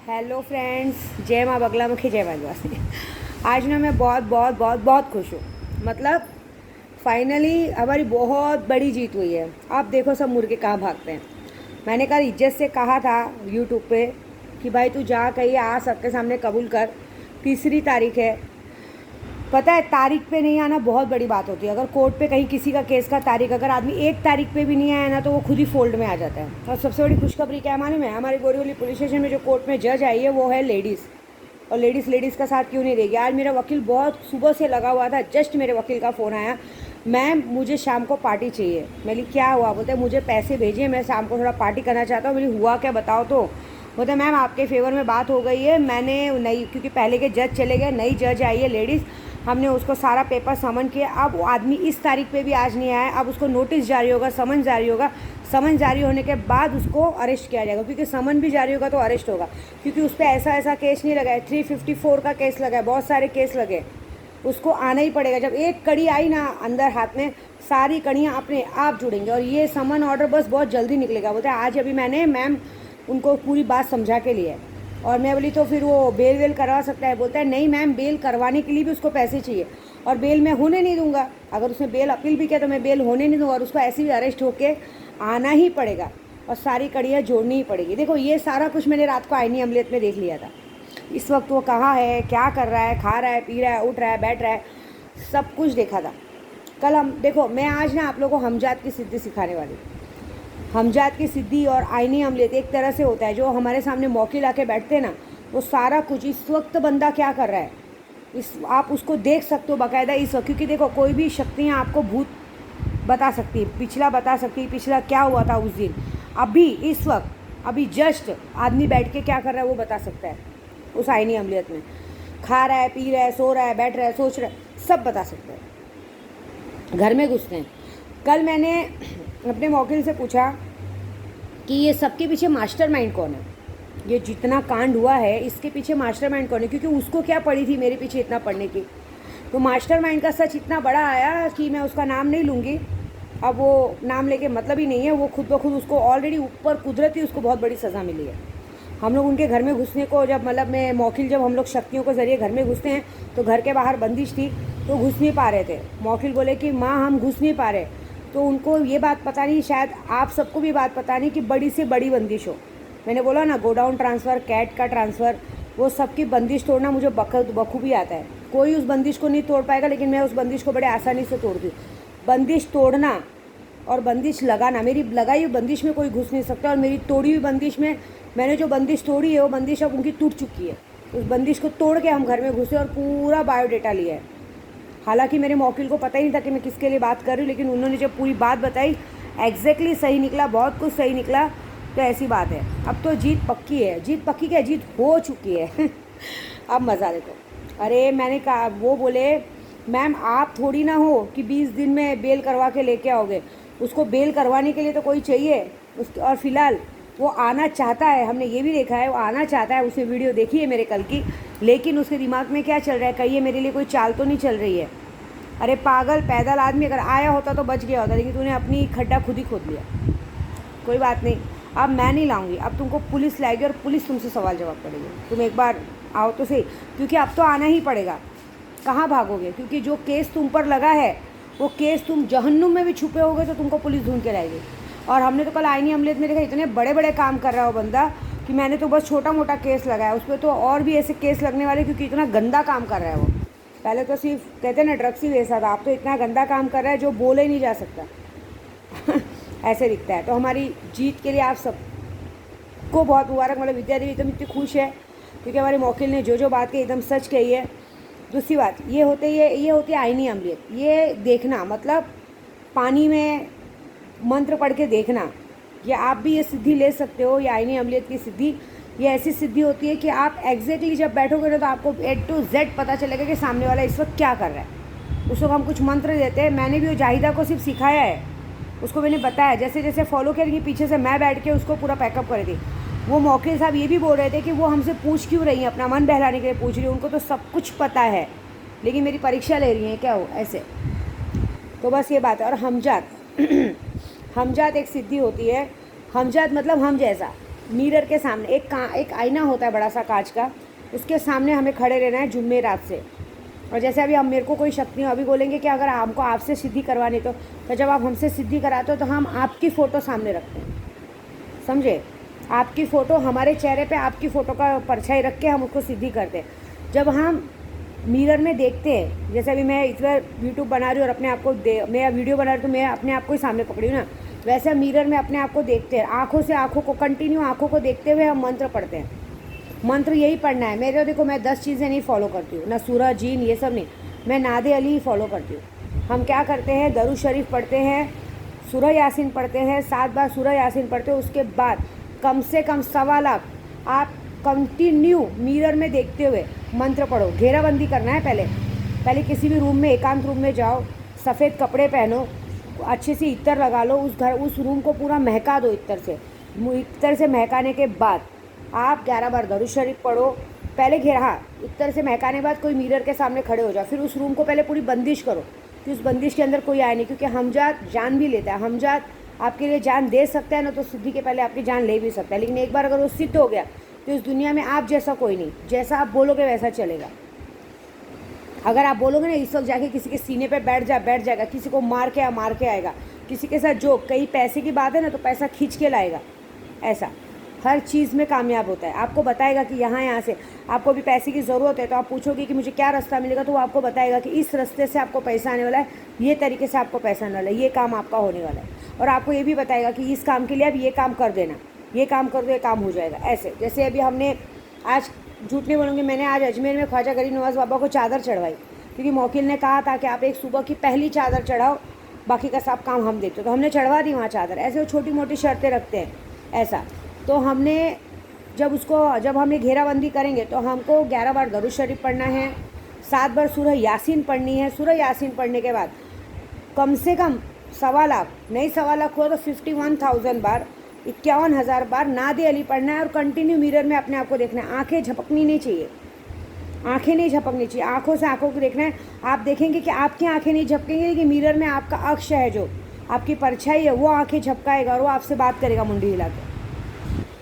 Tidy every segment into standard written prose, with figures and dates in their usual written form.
Hello friends, जय माँ बगलामुखी, जय वाली। आज ना मैं बहुत बहुत बहुत बहुत खुश हूँ। मतलब फाइनली हमारी बहुत बड़ी जीत हुई है। आप देखो सब मुर्गे कहाँ भागते हैं। मैंने कल इज्जत से कहा था यूट्यूब पे कि भाई तू जा कहीं आ, सबके सामने कबूल कर। 3 तारीख है। पता है तारीख पे नहीं आना बहुत बड़ी बात होती है। अगर कोर्ट पे कहीं किसी का केस का तारीख, अगर आदमी 1 तारीख पे भी नहीं आया ना तो वो खुद ही फोल्ड में आ जाता है। और सबसे बड़ी खुशखबरी क्या है मालूम है? हमारे बोरीवली पुलिस स्टेशन में जो कोर्ट में जज आई है वो है लेडीज़। और लेडीज़ का साथ क्यों नहीं देगी? आज मेरा वकील बहुत सुबह से लगा हुआ था। जस्ट मेरे वकील का फ़ोन आया, मैम मुझे शाम को पार्टी चाहिए। मैंने क्या हुआ? बोलते मुझे पैसे भेजिए, मैं शाम को थोड़ा पार्टी करना चाहता हूँ। मेरी हुआ क्या बताओ तो। बोलते मैम आपके फेवर में बात हो गई है, मैंने नई, क्योंकि पहले के जज चले गए, नई जज आई है लेडीज़, हमने उसको सारा पेपर समन किया। अब वो आदमी इस तारीख पे भी आज नहीं आया। अब उसको नोटिस जारी होगा, समन जारी होगा। समन जारी होने के बाद उसको अरेस्ट किया जाएगा, क्योंकि समन भी जारी होगा तो अरेस्ट होगा। क्योंकि उस पर ऐसा केस नहीं लगा है, 354 का केस लगा है, बहुत सारे केस लगे। उसको आना ही पड़ेगा। जब एक कड़ी आई ना अंदर हाथ में, सारी कड़ियाँ अपने आप जुड़ेंगे। और ये समन ऑर्डर बस बहुत जल्दी निकलेगा। बोलते आज अभी मैंने मैम उनको पूरी बात समझा के लिए। और मैं बोली तो फिर वो बेल वेल करवा सकता है? बोलता है नहीं मैम, बेल करवाने के लिए भी उसको पैसे चाहिए और बेल मैं होने नहीं दूंगा। अगर उसने बेल अपील भी किया तो मैं बेल होने नहीं दूंगा, और उसको ऐसे भी अरेस्ट होके आना ही पड़ेगा और सारी कड़ियाँ जोड़नी ही पड़ेगी। देखो ये सारा कुछ मैंने रात को आईनी अमलियत में देख लिया था। इस वक्त वो कहाँ है, क्या कर रहा है, खा रहा है, पी रहा है, उठ रहा है, बैठ रहा है, सब कुछ देखा था कल। हम देखो, मैं आज ना आप लोगों को हमजात की सिद्धि सिखाने वाली। हमजात की सिद्धि और आईनी अमलियत एक तरह से होता है। जो हमारे सामने मौके आके बैठते हैं ना, वो सारा कुछ इस वक्त बंदा क्या कर रहा है इस आप उसको देख सकते हो बाकायदा इस वक्त। क्योंकि देखो कोई भी शक्तियाँ आपको भूत बता सकती है, पिछला बता सकती है, पिछला क्या हुआ था उस दिन, अभी इस वक्त, अभी जस्ट आदमी बैठ के क्या कर रहा है वो बता सकता है। उस आईनी अमलियत में खा रहा है, पी रहा है, सो रहा है, बैठ रहा है, सोच रहा है, सब बता सकता है। घर में घुसते हैं। कल मैंने अपने वकील से पूछा कि ये सबके पीछे मास्टरमाइंड कौन है, ये जितना कांड हुआ है इसके पीछे मास्टरमाइंड कौन है? क्योंकि उसको क्या पड़ी थी मेरे पीछे इतना पढ़ने की। तो मास्टरमाइंड का सच इतना बड़ा आया कि मैं उसका नाम नहीं लूँगी। अब वो नाम लेके मतलब ही नहीं है। वो खुद ब खुद उसको ऑलरेडी ऊपर कुदरती उसको बहुत बड़ी सज़ा मिली है। हम लोग उनके घर में घुसने को, जब मतलब मैं मौकिल, जब हम लोग शक्तियों के ज़रिए घर में घुसते हैं तो घर के बाहर बंदिश थी तो घुस नहीं पा रहे थे। मौकिल बोले कि माँ हम घुस नहीं पा रहे। तो उनको ये बात पता नहीं, शायद आप सबको भी बात पता नहीं कि बड़ी से बड़ी बंदिश हो। मैंने बोला ना, गोडाउन ट्रांसफ़र, कैट का ट्रांसफ़र, वो सबकी बंदिश तोड़ना मुझे बखूबी आता है। कोई उस बंदिश को नहीं तोड़ पाएगा, लेकिन मैं उस बंदिश को बड़े आसानी से तोड़ दूँ। बंदिश तोड़ना और बंदिश लगाना, मेरी लगाई हुई बंदिश में कोई घुस नहीं सकता। और मेरी तोड़ी हुई बंदिश में, मैंने जो बंदिश तोड़ी है वो बंदिश अब उनकी टूट चुकी है। उस बंदिश को तोड़ के हम घर में घुसे और पूरा बायोडेटा लिया है। हालांकि मेरे मौकिल को पता ही नहीं था कि मैं किसके लिए बात कर रही हूँ, लेकिन उन्होंने जब पूरी बात बताई एग्जैक्टली सही निकला, बहुत कुछ सही निकला। तो ऐसी बात है, अब तो जीत पक्की है। जीत पक्की क्या, जीत हो चुकी है। अब मज़ा देखो। अरे मैंने कहा, वो बोले मैम आप थोड़ी ना हो कि 20 दिन में बेल करवा के लेके आओगे। उसको बेल करवाने के लिए तो कोई चाहिए और फिलहाल वो आना चाहता है। हमने ये भी देखा है वो आना चाहता है। उसने वीडियो देखी है मेरे कल की, लेकिन उसके दिमाग में क्या चल रहा है, कहीं ये मेरे लिए कोई चाल तो नहीं चल रही है। अरे पागल पैदल आदमी अगर आया होता तो बच गया होता, लेकिन तूने अपनी खड्डा खुद ही खोद लिया। कोई बात नहीं, अब मैं नहीं लाऊंगी, अब तुमको पुलिस लाएगी और पुलिस तुमसे सवाल जवाब करेगी। तुम एक बार आओ तो सही, क्योंकि अब तो आना ही पड़ेगा। कहाँ भागोगे? क्योंकि जो केस तुम पर लगा है वो केस तुम जहन्नुम में भी छुपे होगे तो तुमको पुलिस ढूंढ के लाएगी। और हमने तो कल आईनी अमलियत में देखा, इतने बड़े बड़े काम कर रहा है वो बंदा कि मैंने तो बस छोटा मोटा केस लगाया, उस पर तो और भी ऐसे केस लगने वाले, क्योंकि इतना गंदा काम कर रहा है वो। पहले तो सिर्फ कहते हैं ना ड्रग्स ही वैसा था, अब तो इतना गंदा काम कर रहा है जो बोले ही नहीं जा सकता। ऐसे दिखता है। तो हमारी जीत के लिए आप सबको बहुत मुबारक। मतलब विद्या देवी एकदम इतनी खुश है क्योंकि हमारे मौकिल ने जो बात कही एकदम सच कही है। दूसरी बात ये होती है आईनी अमलियत। ये देखना मतलब पानी में मंत्र पढ़ के देखना, या आप भी ये सिद्धि ले सकते हो। ये आईनी अमलियत की सिद्धि, ये ऐसी सिद्धि होती है कि आप एग्जैक्टली जब बैठोगे ना तो आपको A to Z पता चलेगा कि सामने वाला इस वक्त क्या कर रहा है। उस वक्त हम कुछ मंत्र देते हैं। मैंने भी वो जाहिदा को सिर्फ सिखाया है, उसको मैंने बताया जैसे जैसे फॉलो करेंगे, पीछे से मैं बैठ के उसको पूरा पैकअप कर दी। वो मौके साहब ये भी बोल रहे थे कि वो हमसे पूछ क्यों रही हैं, अपना मन बहलाने के लिए पूछ रही है, उनको तो सब कुछ पता है लेकिन मेरी परीक्षा ले रही हैं क्या वो ऐसे। तो बस ये बात है। और हमजात हमजात एक सिद्धि होती है। हमजात मतलब हम जैसा, मिरर के सामने एक आईना होता है बड़ा सा कांच का, उसके सामने हमें खड़े रहना है जुम्मेरात से। और जैसे अभी हम मेरे को कोई शक नहीं हो, अभी बोलेंगे कि अगर हमको आपसे सिद्धि करवानी तो जब आप हमसे सिद्धि कराते हो तो हम आपकी फ़ोटो सामने रखते हैं, समझे? आपकी फ़ोटो हमारे चेहरे पे आपकी फ़ोटो का परछाई रख के हम उसको सिद्धि करते हैं। जब हम मिरर में देखते हैं, जैसे अभी मैं इतना यूट्यूब बना रही हूँ और अपने आप को मैं वीडियो बना रही हूँ तो मैं अपने आप को ही सामने पकड़ी हूँ ना, वैसे हम मिरर में अपने आप को देखते हैं, आँखों से आँखों को कंटिन्यू आँखों को देखते हुए हम मंत्र पढ़ते हैं। मंत्र यही पढ़ना है मेरे। देखो मैं 10 चीज़ें नहीं फॉलो करती हूँ, ना सूरह जीन ये सब नहीं, मैं नादे अली ही फॉलो करती हूँ। हम क्या करते हैं, दरूद शरीफ पढ़ते हैं, सूरह यासीन पढ़ते हैं, 7 बार सूरह यासीन पढ़ते हैं। उसके बाद कम से कम 1.25 लाख आप कंटिन्यू मिरर में देखते हुए मंत्र पढ़ो। घेराबंदी करना है पहले किसी भी रूम में, एकांत रूम में जाओ, सफ़ेद कपड़े पहनो, अच्छे से इत्र लगा लो, उस रूम को पूरा महका दो इत्र से महकाने के बाद आप 11 बार दरूद शरीफ पढ़ो। पहले इत्र से महकाने के बाद कोई मिरर के सामने खड़े हो जाओ, फिर उस रूम को पहले पूरी बंदिश करो कि उस बंदिश के अंदर कोई आए नहीं, क्योंकि हमजात जान भी लेता है। हमजात आपके लिए जान दे सकता है ना, तो सिद्धि के पहले आपकी जान ले भी सकता है, लेकिन एक बार अगर वो सिद्ध हो गया तो इस दुनिया में आप जैसा कोई नहीं, जैसा आप बोलोगे वैसा चलेगा। अगर आप बोलोगे ना इस वक्त जाके किसी के सीने पे बैठ जाएगा, किसी को मार के आएगा, किसी के साथ जो कहीं पैसे की बात है ना तो पैसा खींच के लाएगा। ऐसा हर चीज़ में कामयाब होता है। आपको बताएगा कि यहाँ से आपको भी पैसे की ज़रूरत है, तो आप पूछोगे कि मुझे क्या रास्ता मिलेगा, तो वो आपको बताएगा कि इस रास्ते से आपको पैसा आने वाला है, ये तरीके से आपको पैसा आने वाला है, ये काम आपका होने वाला है। और आपको ये भी बताएगा कि इस काम के लिए आप ये काम कर देना, ये काम कर दो, ये काम हो जाएगा। ऐसे जैसे अभी हमने आज, झूठ नहीं बोलूँगी, मैंने आज अजमेर में ख्वाजा गरीब नवाज़ बाबा को चादर चढ़वाई, क्योंकि मौकिल ने कहा था कि आप एक सुबह की पहली चादर चढ़ाओ, बाकी का सब काम हम देखते, तो हमने चढ़वा दी वहाँ चादर। ऐसे वो छोटी मोटी शर्तें रखते हैं ऐसा। तो हमने जब हमने घेराबंदी करेंगे तो हमको 11 बार दरूद शरीफ पढ़ना है, 7 बार सूरह यासीन पढ़नी है। सूरह यासीन पढ़ने के बाद कम से कम 1.25 लाख, नहीं 1.25 लाख हुआ तो 51,000 बार, 51,000 बार नादे अली पढ़ना है। और कंटिन्यू मिरर में अपने आप को देखना है, आंखें झपकनी नहीं चाहिए, आंखें नहीं झपकनी चाहिए, आंखों से आंखों को देखना है। आप देखेंगे कि आपकी आंखें नहीं झपकेंगी, लेकिन मिरर में आपका अक्ष है, जो आपकी परछाई है, वो आंखें झपकाएगा और वो आपसे बात करेगा मुंडी हिला के।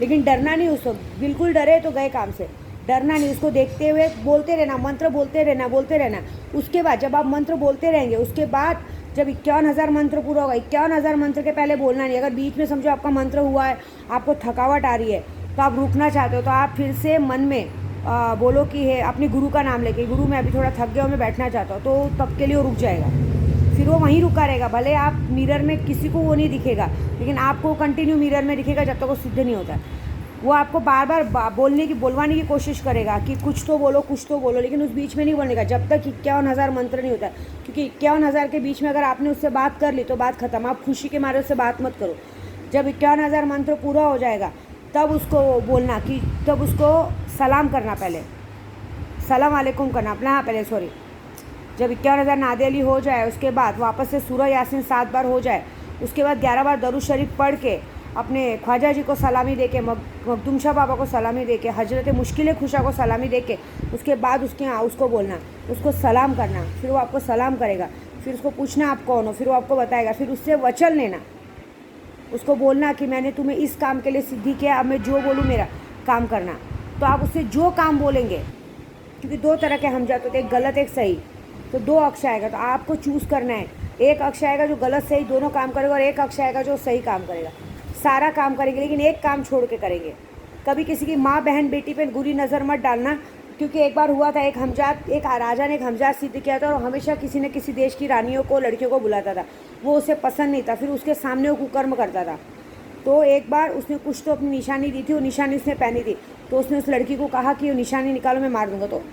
लेकिन डरना नहीं उसको, बिल्कुल डरे तो गए काम से। डरना नहीं, उसको देखते हुए बोलते रहना, मंत्र बोलते रहना। उसके बाद जब आप मंत्र बोलते रहेंगे, उसके बाद जब 51,000 मंत्र पूरा होगा, 51,000 मंत्र के पहले बोलना नहीं। अगर बीच में समझो आपका मंत्र हुआ है, आपको थकावट आ रही है, तो आप रुकना चाहते हो, तो आप फिर से मन में बोलो कि है अपने गुरु का नाम लेके, गुरु मैं अभी थोड़ा थक गया हूँ, मैं बैठना चाहता हूँ, तो तब के लिए वो रुक जाएगा। फिर वो वहीं रुका रहेगा, भले आप मिरर में किसी को वो नहीं दिखेगा, लेकिन आपको कंटिन्यू मिरर में दिखेगा जब तक वो सिद्ध नहीं होता। वो आपको बार बार बोलवाने की कोशिश करेगा कि कुछ तो बोलो, लेकिन उस बीच में नहीं बोलने का जब तक 51,000 मंत्र नहीं होता। क्योंकि 51,000 के बीच में अगर आपने उससे बात कर ली तो बात खत्म, आप खुशी के मारे उससे बात मत करो। जब 51,000 मंत्र पूरा हो जाएगा तब उसको बोलना कि तब उसको सलाम करना, पहले सलाम वालेकुम करना अपना, हाँ पहले सॉरी। जब 51,000 नादे अली हो जाए, उसके बाद वापस से सूरह यासीन 7 बार हो जाए, उसके बाद 11 बार दरूद शरीफ पढ़ के अपने ख्वाजा जी को सलामी दे के, मखदूम शाह बाबा को सलामी दे के, हजरत मुश्किल खुशा को सलामी दे के, उसके बाद उसको बोलना, उसको सलाम करना। फिर वो आपको सलाम करेगा, फिर उसको पूछना आप कौन हो, फिर वो आपको बताएगा, फिर उससे वचन लेना, उसको बोलना कि मैंने तुम्हें इस काम के लिए सिद्धि किया, अब मैं जो बोलूँ मेरा काम करना। तो आप उससे जो काम बोलेंगे, क्योंकि 2 तरह के हम जाते थे, एक गलत एक सही, तो 2 अक्ष आएगा, तो आपको चूज़ करना है। एक अक्ष आएगा जो गलत सही दोनों काम करेगा, और एक अक्ष आएगा जो सही काम करेगा। सारा काम करेंगे, लेकिन एक काम छोड़ के करेंगे। कभी किसी की माँ बहन बेटी पे बुरी नज़र मत डालना, क्योंकि एक बार हुआ था, एक राजा ने एक हमजात सिद्ध किया था, और हमेशा किसी न किसी देश की रानियों को, लड़कियों को बुलाता था, वो उसे पसंद नहीं था, फिर उसके सामने वो कुकर्म करता था। तो एक बार उसने कुछ तो अपनी निशानी दी थी, वो निशानी उसने पहनी थी, तो उसने उस लड़की को कहा कि वो निशानी निकालो, मैं मार दूंगा। तो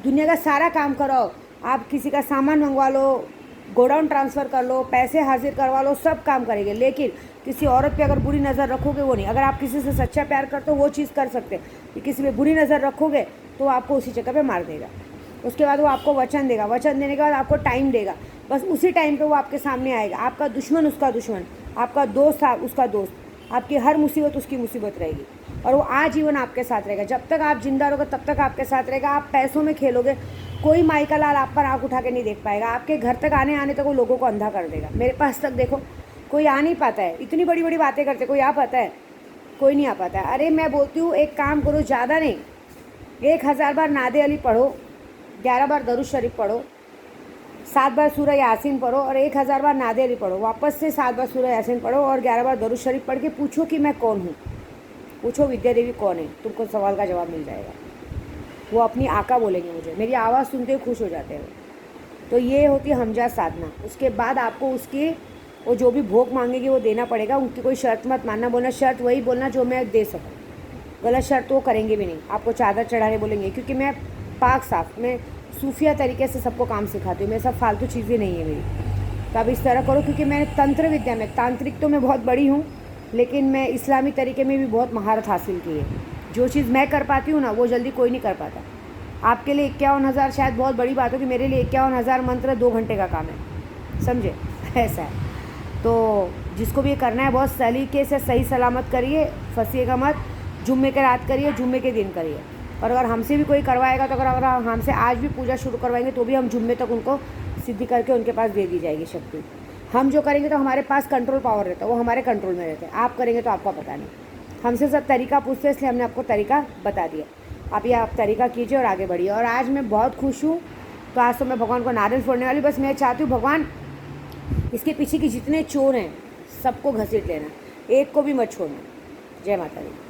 दुनिया का सारा काम कराओ, आप किसी का सामान मंगवा लो, गोडाउन ट्रांसफ़र कर लो, पैसे हाजिर करवा लो, सब काम करेंगे, लेकिन किसी औरत पे अगर बुरी नज़र रखोगे वो नहीं। अगर आप किसी से सच्चा प्यार करते हो वो चीज़ कर सकते हैं, कि किसी पे बुरी नज़र रखोगे तो आपको उसी जगह पे मार देगा। उसके बाद वो आपको वचन देगा, वचन देने के बाद आपको टाइम देगा, बस उसी टाइम पे वो आपके सामने आएगा। आपका दुश्मन उसका दुश्मन, आपका दोस्त उसका दोस्त, आपकी हर मुसीबत उसकी मुसीबत रहेगी, और वो आजीवन आपके साथ रहेगा। जब तक आप जिंदा रहोगे तब तक आपके साथ रहेगा। आप पैसों में खेलोगे, कोई माई का लाल आप पर आँख उठा के नहीं देख पाएगा। आपके घर तक आने तक वो लोगों को अंधा कर देगा। मेरे पास तक देखो, कोई आ नहीं पाता है, इतनी बड़ी बड़ी बातें करते, कोई आ पाता है? कोई नहीं आ पाता। अरे मैं बोलती हूँ एक काम करो, ज़्यादा नहीं, 1000 बार नादे अली पढ़ो, 11 बार दरूद शरीफ पढ़ो, 7 बार सूरह यासीन पढ़ो और 1000 बार नादे अली पढ़ो, वापस से 7 बार सूरह यासीन पढ़ो और 11 बार दरूद शरीफ पढ़ के पूछो कि मैं कौन हूँ। पूछो विद्या देवी कौन है, तुमको सवाल का जवाब मिल जाएगा। वो अपनी आका बोलेंगे मुझे, मेरी आवाज़ सुनते हुए खुश हो जाते हैं। तो ये होती है हमजा साधना। उसके बाद आपको उसकी वो जो भी भोग मांगेगी वो देना पड़ेगा। उनकी कोई शर्त मत मानना, बोलना शर्त वही बोलना जो मैं दे सकूँ। गलत शर्त तो वो करेंगे भी नहीं, आपको चादर चढ़ाने बोलेंगे, क्योंकि मैं पाक साफ, मैं सूफिया तरीके से सबको काम सिखाती हूँ, मेरे सब फालतू चीज़ें नहीं है मेरी। तो आप इस तरह करो, क्योंकि मैंने तंत्र विद्या में, तांत्रिक तो मैं बहुत बड़ी हूँ, लेकिन मैं इस्लामी तरीके में भी बहुत महारत हासिल की है। जो चीज़ मैं कर पाती हूँ ना, वो जल्दी कोई नहीं कर पाता। आपके लिए 51,000 शायद बहुत बड़ी बात हो, कि मेरे लिए 51,000 मंत्र 2 घंटे का काम है, समझे? ऐसा है। तो जिसको भी ये करना है बहुत सलीके से सही सलामत करिए, फंसिएगा मत। जुम्मे के रात करिए, जुम्मे के दिन करिए। और अगर हमसे भी कोई करवाएगा तो अगर हमसे आज भी पूजा शुरू करवाएंगे तो भी हम जुम्मे तक उनको सिद्धि करके उनके पास दे दी जाएगी शक्ति। हम जो करेंगे तो हमारे पास कंट्रोल पावर रहता है, वो हमारे कंट्रोल में रहते हैं। आप करेंगे तो आपका पता नहीं। हमसे सब तरीका पूछते हैं, इसलिए हमने आपको तरीका बता दिया। आप तरीका कीजिए और आगे बढ़िए। और आज मैं बहुत खुश हूँ। तो आज तो मैं भगवान को नारियल फोड़ने वाली, बस मैं चाहती हूँ भगवान इसके पीछे के जितने चोर हैं सबको घसीट लेना, एक को भी मत छोड़ना। जय माता दी।